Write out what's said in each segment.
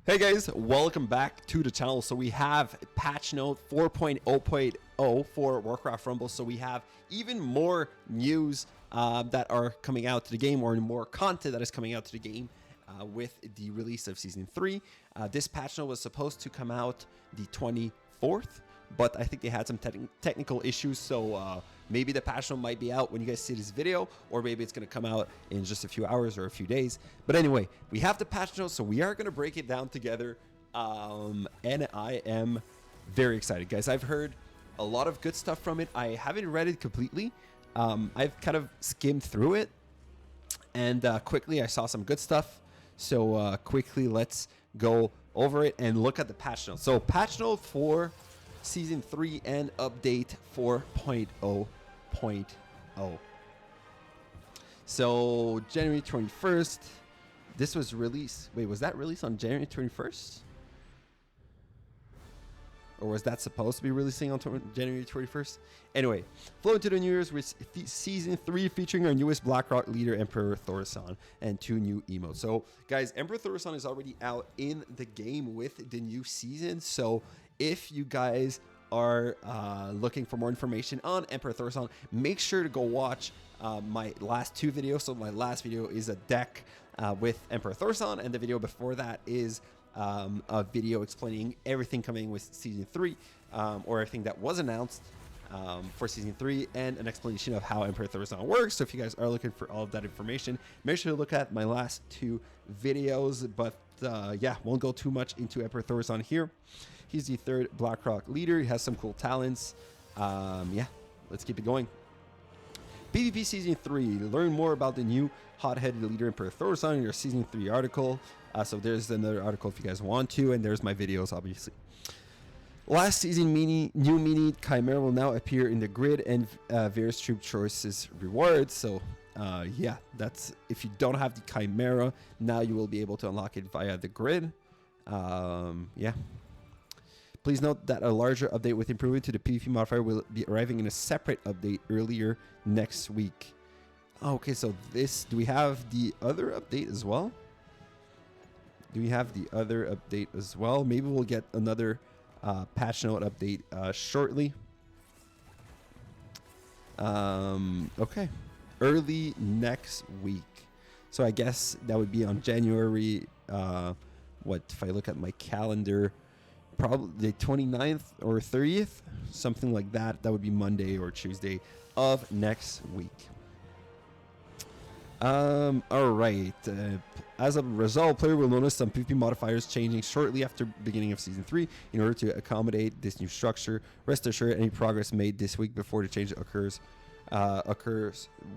Hey guys, welcome back to the channel. So we have patch note 4.0.0 for Warcraft Rumble. So we have even more news that are coming out to the game, or more content that is coming out to the game with the release of Season 3. This patch note was supposed to come out the 24th, but I think they had some technical issues, so maybe the patch note might be out when you guys see this video, or maybe it's going to come out in just a few hours or a few days. But anyway, we have the patch note, so we are going to break it down together, and I am very excited, guys. I've heard a lot of good stuff from it. I haven't read it completely. I've kind of skimmed through it, and quickly I saw some good stuff. So quickly, let's go over it and look at the patch note. So patch note for Season 3 and update 4.0.0. So January 21st, this was released. Wait, was that released on January 21st? Or was that supposed to be releasing on January 21st? Anyway, flow into the New Year's with Season 3 featuring our newest Blackrock leader, Emperor Thaurissan, and 2 new emotes. So, guys, Emperor Thaurissan is already out in the game with the new season. So, if you guys are looking for more information on Emperor Thaurissan, make sure to go watch my last 2 videos. So, my last video is a deck with Emperor Thaurissan, and the video before that is a video explaining everything coming with Season 3, or everything that was announced for Season 3, and an explanation of how Emperor Thaurissan works. So if you guys are looking for all of that information, make sure to look at my last 2 videos. But yeah, won't go too much into Emperor Thaurissan here. He's the 3rd Blackrock leader. He has some cool talents. Yeah, let's keep it going. PvP Season 3. Learn more about the new hot-headed leader, Emperor Thaurissan, in your Season 3 article. So there's another article if you guys want to, and there's my videos, obviously. Last season new mini Chimera will now appear in the grid and various troop choices rewards. So yeah, that's if you don't have the Chimera, now you will be able to unlock it via the grid. Yeah. Please note that a larger update with improvement to the PvP modifier will be arriving in a separate update earlier next week. Okay, so do we have the other update as well? Do we have the other update as well? Maybe we'll get another patch note update shortly. Okay, early next week. So I guess that would be on January. What if I look at my calendar? Probably the 29th or 30th, something like that. That would be Monday or Tuesday of next week. All right. As a result, player will notice some PvP modifiers changing shortly after beginning of Season 3 in order to accommodate this new structure. Rest assured, any progress made this week before the change occurs,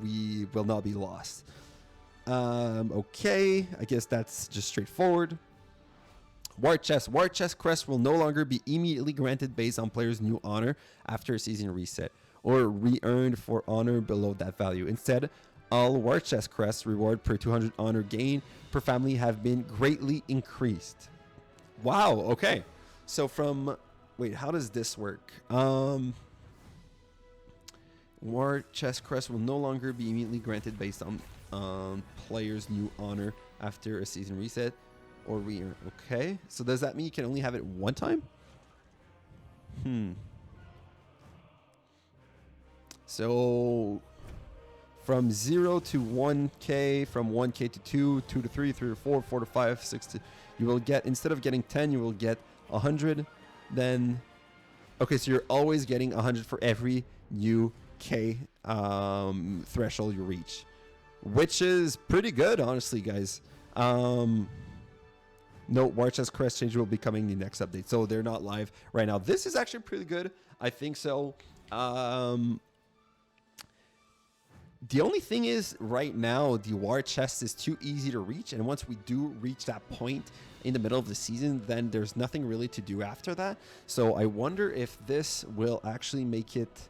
we will not be lost. Okay, I guess that's just straightforward. War chest crest will no longer be immediately granted based on players' new honor after a season reset, or re-earned for honor below that value. Instead, all war chest crests reward per 200 honor gain per family have been greatly increased. Wow, okay. So from, wait, how does this work? War chest crest will no longer be immediately granted based on players' new honor after a season reset, or re-earn. Okay, so does that mean you can only have it one time? So from 0 to 1k, from 1k to 2, 2 to 3, 3 to 4, 4 to 5, 6 to, you will get, instead of getting 10, you will get 100. Then, okay, so you're always getting 100 for every new k threshold you reach, which is pretty good, honestly, guys. Note, War Chest Crest change will be coming in the next update, so they're not live right now. This is actually pretty good, I think so. The only thing is, right now, the War Chest is too easy to reach, and once we do reach that point in the middle of the season, then there's nothing really to do after that. So I wonder if this will actually make it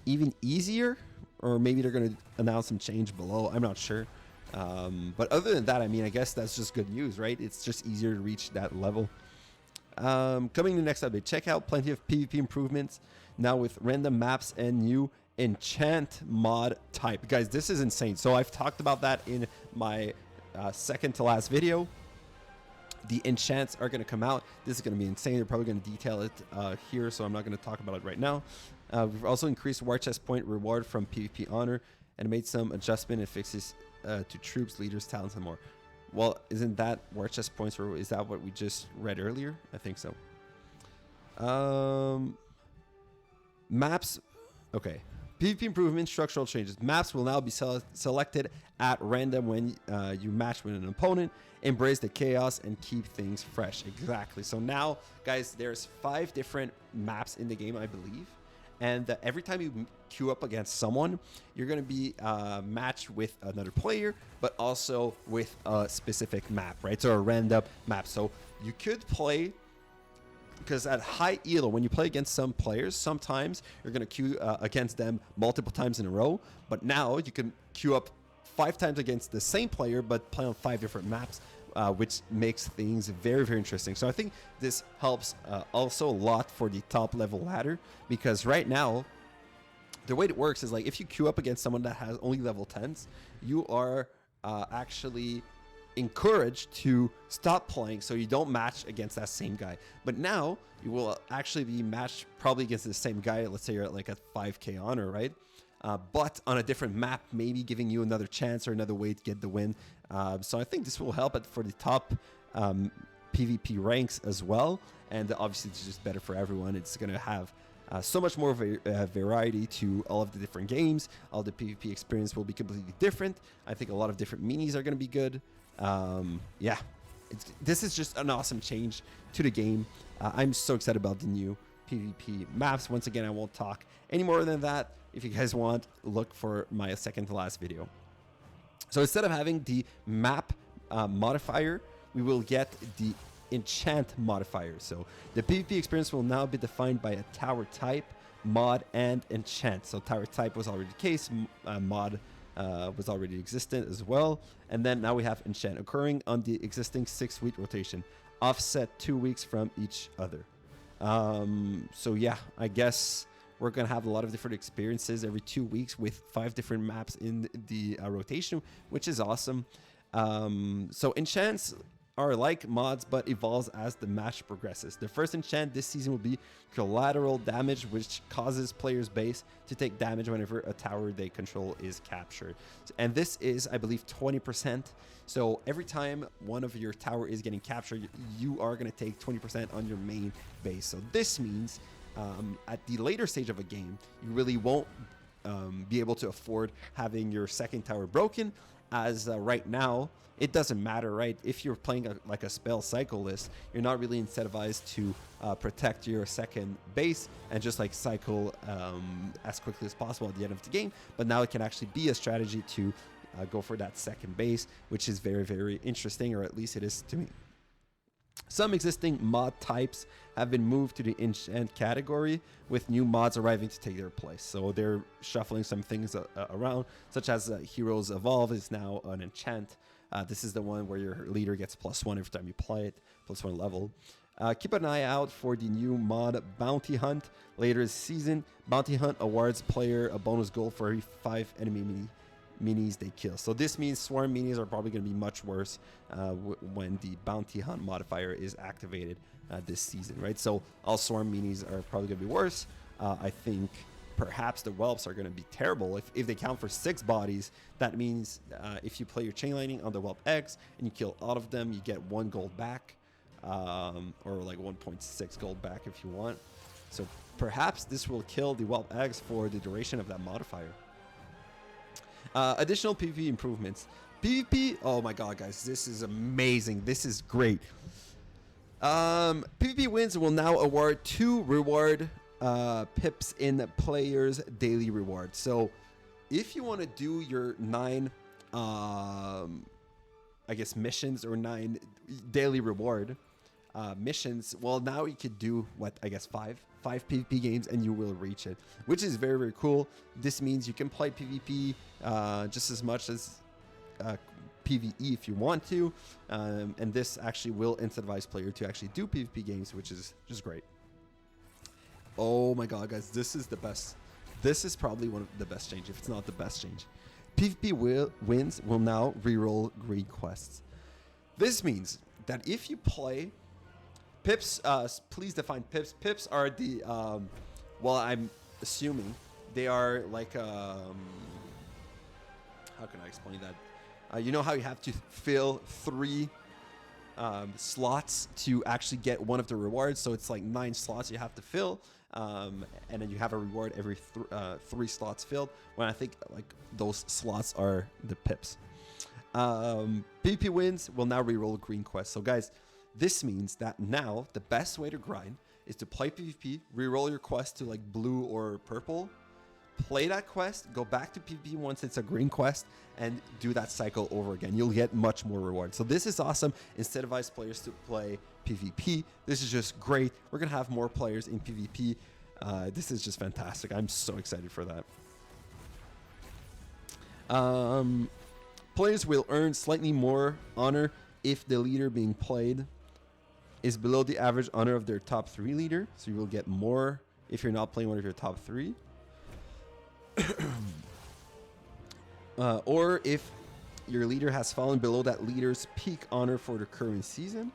even easier, or maybe they're going to announce some change below. I'm not sure. But other than that, I mean, I guess that's just good news, right? It's just easier to reach that level. Coming to the next update, check out plenty of PvP improvements now with random maps and new enchant mod type. Guys, this is insane. So I've talked about that in my second to last video. The enchants are going to come out. This is going to be insane. They're probably going to detail it here, so I'm not going to talk about it right now. We've also increased war chest point reward from PvP honor and made some adjustment and fixes to troops, leaders, talents, and more. Well, isn't that war chest points, or is that what we just read earlier? I think so. Maps. Okay. PvP improvement, structural changes. Maps will now be selected at random when you match with an opponent. Embrace the chaos and keep things fresh. Exactly. So now, guys, there's 5 different maps in the game, I believe. And every time you queue up against someone, you're going to be matched with another player, but also with a specific map, right? So a random map. So you could play, because at high elo, when you play against some players, sometimes you're going to queue against them multiple times in a row. But now you can queue up 5 times against the same player, but play on 5 different maps, which makes things very, very interesting. So I think this helps also a lot for the top level ladder, because right now, the way it works is like if you queue up against someone that has only level 10s, you are actually encouraged to stop playing so you don't match against that same guy. But now you will actually be matched probably against the same guy. Let's say you're at like a 5k honor, right? But on a different map, maybe giving you another chance or another way to get the win. So I think this will help for the top PvP ranks as well. And obviously it's just better for everyone. It's going to have so much more variety to all of the different games. All the PvP experience will be completely different. I think a lot of different minis are going to be good. Yeah, this is just an awesome change to the game. I'm so excited about the new PvP maps. Once again, I won't talk any more than that. If you guys want, look for my second to last video. So instead of having the map modifier, we will get the enchant modifier. So the PvP experience will now be defined by a tower type, mod, and enchant. So tower type was already the case, mod was already existent as well. And then now we have enchant occurring on the existing 6-week rotation, offset 2 weeks from each other. So yeah, I guess we're going to have a lot of different experiences every 2 weeks with 5 different maps in the rotation, which is awesome. So enchants are like mods, but evolves as the match progresses. The first enchant this season will be collateral damage, which causes players' base to take damage whenever a tower they control is captured. And this is, I believe, 20%. So every time one of your tower is getting captured, you are going to take 20% on your main base. So this means at the later stage of a game, you really won't be able to afford having your second tower broken, as right now, it doesn't matter, right? If you're playing like a spell cycle list, you're not really incentivized to protect your second base and just like cycle as quickly as possible at the end of the game. But now it can actually be a strategy to go for that second base, which is very, very interesting, or at least it is to me. Some existing mod types have been moved to the enchant category, with new mods arriving to take their place. So they're shuffling some things around, such as Heroes Evolve is now an enchant. This is the one where your leader gets +1 every time you play it, +1 level. Keep an eye out for the new mod Bounty Hunt later this season. Bounty Hunt awards player a bonus gold for every 5 enemy minis they kill. So this means swarm minis are probably going to be much worse when the Bounty Hunt modifier is activated this season, right? So all swarm minis are probably going to be worse. I think perhaps the whelps are going to be terrible. If they count for 6 bodies, that means if you play your chain lightning on the whelp eggs and you kill all of them, you get 1 gold back, or like 1.6 gold back if you want. So perhaps this will kill the whelp eggs for the duration of that modifier. Additional PvP improvements. PvP, oh my god, guys, this is amazing. This is great. PvP wins will now award 2 reward pips in players' daily reward. So if you want to do your 9 I guess missions, or 9 daily reward missions, well, now you could do what, I guess 5 PvP games and you will reach it, which is very, very cool. This means you can play PvP just as much as PvE if you want to, and this actually will incentivize player to actually do PvP games, which is just great. Oh my god, guys, this is the best. This is probably one of the best change, if it's not the best change. PvP wins will now reroll greed quests. This means that if you play pips, please define pips. Pips are the well, I'm assuming they are like how can I explain that? You know how you have to fill 3 slots to actually get one of the rewards, so it's like 9 slots you have to fill, and then you have a reward every 3 slots filled. When I think like those slots are the pips. PvP wins will now reroll green quests. So guys, this means that now the best way to grind is to play PvP, reroll your quest to like blue or purple, play that quest, go back to PvP once it's a green quest, and do that cycle over again. You'll get much more reward. So this is awesome. Incentivize players to play PvP. This is just great. We're gonna have more players in PvP. This is just fantastic. I'm so excited for that. Players will earn slightly more honor if the leader being played is below the average honor of their top 3 leader. So you will get more if you're not playing one of your top 3. Or if your leader has fallen below that leader's peak honor for the current season.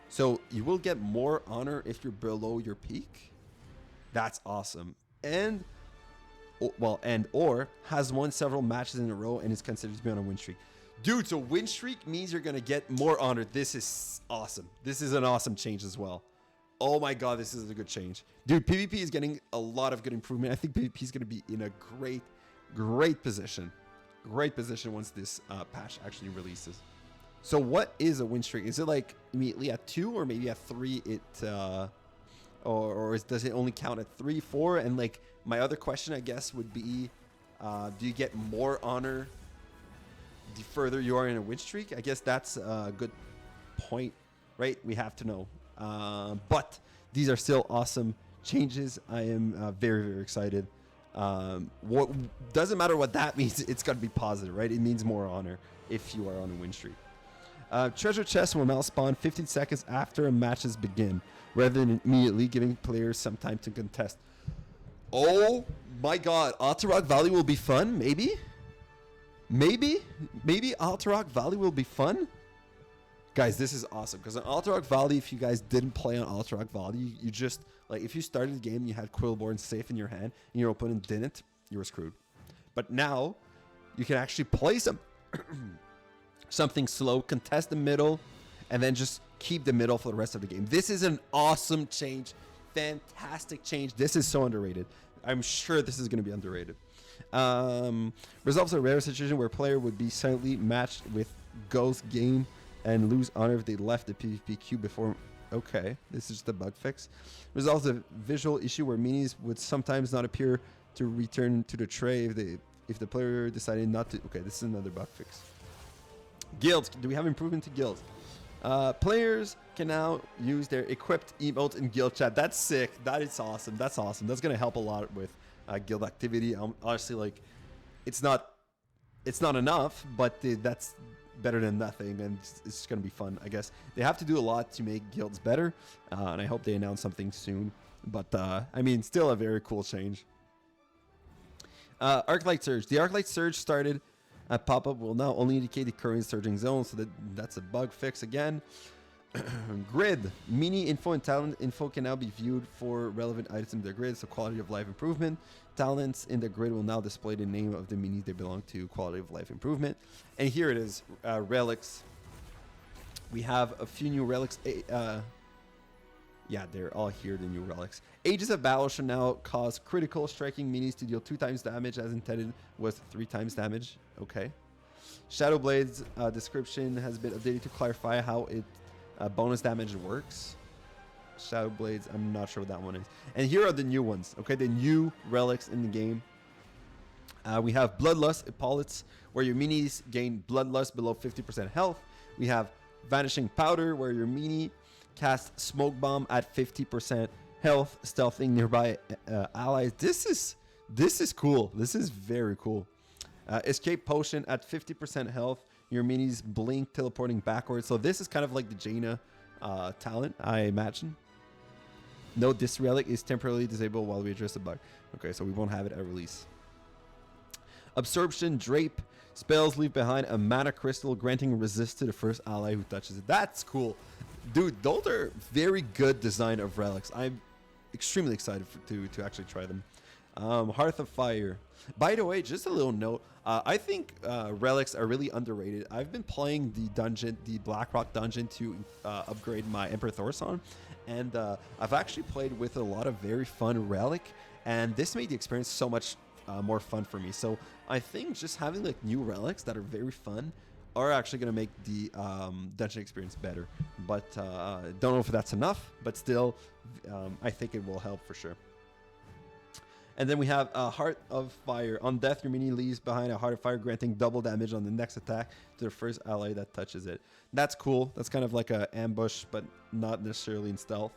So you will get more honor if you're below your peak. That's awesome. And or has won several matches in a row and is considered to be on a win streak. Dude, so win streak means you're gonna get more honor. This is awesome. This is an awesome change as well. Oh my god, this is a good change. Dude, PvP is getting a lot of good improvement. I think PvP is gonna be in a great position. Great position once this patch actually releases. So what is a win streak? Is it like immediately at 2 or maybe at 3 it does it only count at 3, 4? And like my other question, I guess, would be, do you get more honor the further you are in a win streak? I guess that's a good point, right? We have to know. But these are still awesome changes. I am very excited. What doesn't matter what that means. It's got to be positive, right? It means more honor if you are on a win streak. Treasure chests will now spawn 15 seconds after matches begin, rather than immediately giving players some time to contest. Oh my god, Alterac Valley will be fun? Maybe Alterac Valley will be fun? Guys, this is awesome, because on Alterac Valley, if you guys didn't play on Alterac Valley, you just, like, if you started the game, you had Quillborn safe in your hand, and your opponent didn't, you were screwed. But now, you can actually play something slow, contest the middle, and then just keep the middle for the rest of the game. This is an awesome change. Fantastic change. This is so underrated. I'm sure this is going to be underrated. Resolves a rare situation where a player would be silently matched with Ghost Game and lose honor if they left the PvP queue before. Okay, this is just a bug fix. Resolves a visual issue where minis would sometimes not appear to return to the tray if the player decided not to. Okay, this is another bug fix. Guilds. Do we have improvement to guilds? Players can now use their equipped emote in guild chat. That's sick. That is awesome. That's awesome. That's gonna help a lot with guild activity. Honestly, like, it's not enough, but that's better than nothing, and it's gonna be fun. I guess they have to do a lot to make guilds better, and I hope they announce something soon. But I mean, still a very cool change. Arclight Surge. The Arclight Surge started. A pop-up will now only indicate the current surging zone, so that's a bug fix again. Grid. Mini info and talent info can now be viewed for relevant items in the grid, so quality of life improvement. Talents in the grid will now display the name of the minis they belong to, quality of life improvement. And here it is, relics. We have a few new relics. Yeah, they're all here, the new relics. Ages of Battle should now cause critical striking minis to deal 2 times damage as intended with 3 times damage. Okay. Shadowblade's description has been updated to clarify how it bonus damage works. Shadowblades, I'm not sure what that one is. And here are the new ones, okay? The new relics in the game. We have Bloodlust Epaulettes, where your minis gain Bloodlust below 50% health. We have Vanishing Powder, where your mini cast Smoke Bomb at 50% health, stealthing nearby allies. This is cool. This is very cool. Escape Potion at 50% health. Your minis blink, teleporting backwards. So this is kind of like the Jaina talent, I imagine. Note this relic is temporarily disabled while we address the bug. Okay, so we won't have it at release. Absorption Drape. Spells leave behind a mana crystal, granting resist to the first ally who touches it. That's cool. Dude, those are very good design of relics. I'm extremely excited to actually try them. Hearth of Fire. By the way, just a little note. I think relics are really underrated. I've been playing the dungeon, the Blackrock dungeon, to upgrade my Emperor Thorson. And I've actually played with a lot of very fun relic. And this made the experience so much more fun for me. So I think just having like new relics that are very fun are actually going to make the dungeon experience better. But don't know if that's enough, but still, I think it will help for sure. And then we have a Heart of Fire. On death, your mini leaves behind a Heart of Fire, granting double damage on the next attack to the first ally that touches it. That's cool. That's kind of like an ambush, but not necessarily in stealth.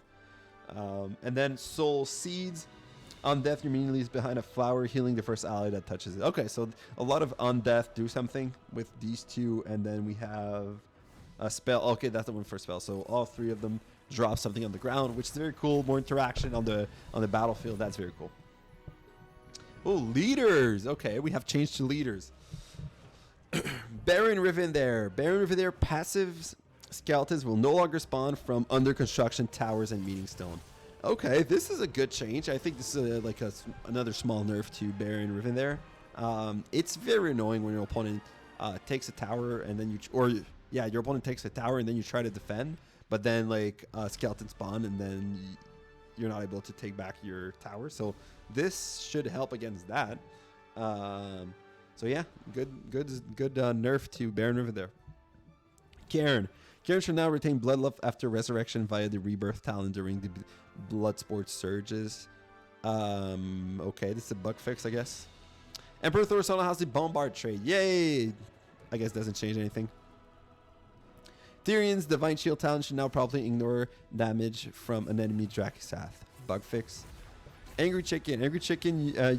And then Soul Seeds. On death, your mini leaves behind a flower, healing the first ally that touches it. Okay, so a lot of on death do something with these two. And then we have a spell. Okay, that's the one for spell. So all three of them drop something on the ground, which is very cool. More interaction on the battlefield. That's very cool. Oh, leaders. Okay, we have changed to leaders. Baron Rivendare. Baron Rivendare passive skeletons will no longer spawn from under construction towers and meeting stone. Okay, this is a good change. I think this is like another small nerf to Baron Rivendare. It's very annoying when your opponent takes a tower and then your opponent takes a tower and then you try to defend, but then like skeleton spawn and then you're not able to take back your tower. So this should help against that. So yeah, good nerf to Baron Rivendare. Karen should now retain Bloodlust after resurrection via the rebirth talent during the Bloodsport surges. Okay, this is a bug fix, I guess. Emperor Thorson has the Bombard trait. Yay! I guess doesn't change anything. Tyrion's Divine Shield talent should now probably ignore damage from an enemy Drakisath. Bug fix. Angry Chicken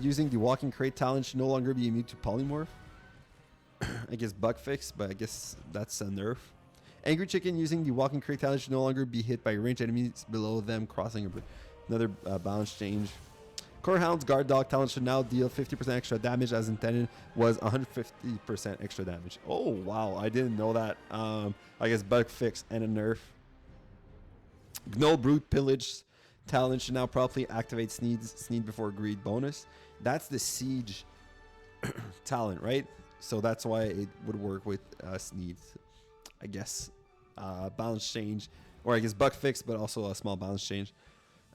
using the Walking Crate talent should no longer be immune to Polymorph. I guess bug fix, but I guess that's a nerf. Angry Chicken using the Walking Crate talent should no longer be hit by ranged enemies below them crossing another balance change. Corehound's Guard Dog talent should now deal 50% extra damage as intended was 150% extra damage. Oh wow, I didn't know that. I guess bug fix and a nerf. Gnoll Brute Pillage talent should now properly activate Sneed before Greed bonus. That's the Siege talent, right? So that's why it would work with Sneed. I guess balance change, or I guess bug fix, but also a small balance change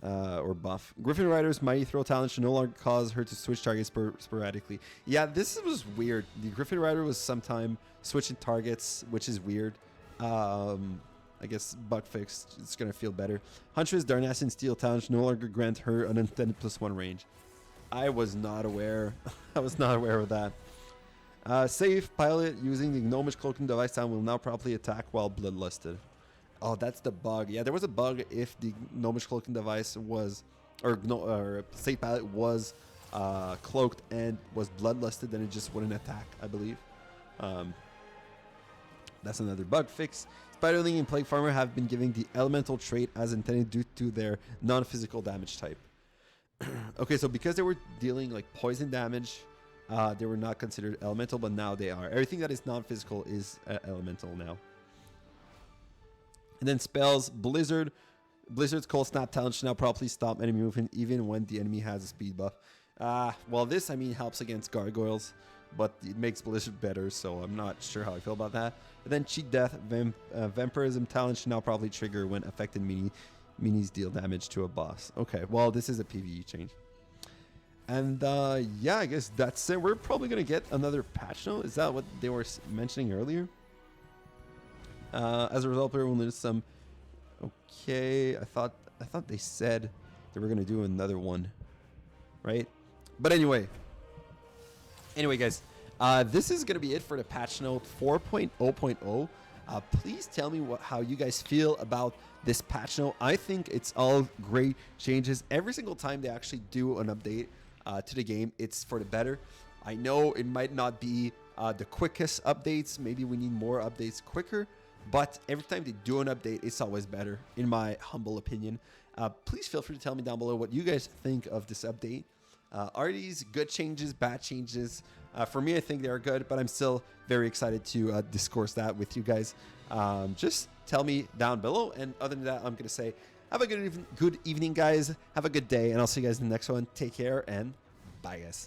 or buff. Griffin Rider's Mighty Throw talent should no longer cause her to switch targets sporadically. Yeah, this was weird. The Griffin Rider was sometime switching targets, which is weird. I guess bug fix, it's gonna feel better. Huntress Darnassan Steel talent should no longer grant her unintended +1 range. I was not aware. I was not aware of that. Safe Pilot using the Gnomish Cloaking Device sound will now properly attack while bloodlusted. Oh, that's the bug. Yeah, there was a bug if the Gnomish Cloaking Device was, or Safe Pilot was cloaked and was bloodlusted, then it just wouldn't attack, I believe. That's another bug fix. Spiderling and Plague Farmer have been giving the Elemental trait as intended due to their non-physical damage type. Okay, so because they were dealing like poison damage, they were not considered elemental, but now they are. Everything that is non-physical is elemental now. And then spells. Blizzard's Cold Snap talent should now properly stop enemy movement even when the enemy has a speed buff. Well, this, I mean, helps against gargoyles, but it makes Blizzard better, so I'm not sure how I feel about that. And then Cheat Death. Vampirism talent should now probably trigger when affected minis deal damage to a boss. Okay, well, this is a PvE change. And yeah, I guess that's it. We're probably gonna get another patch note. Is that what they were mentioning earlier? As a result, player will lose some. Okay, I thought they said they were gonna do another one, right? But anyway, guys, this is gonna be it for the patch note 4.0.0. Please tell me how you guys feel about this patch note. I think it's all great changes. Every single time they actually do an update to the game, it's for the better. I know it might not be the quickest updates. Maybe we need more updates quicker. But every time they do an update, it's always better, in my humble opinion. Please feel free to tell me down below what you guys think of this update. Are these good changes, bad changes? For me, I think they are good, but I'm still very excited to discourse that with you guys. Just tell me down below. And other than that, I'm going to say, have a good evening, guys. Have a good day, and I'll see you guys in the next one. Take care, and bye, guys.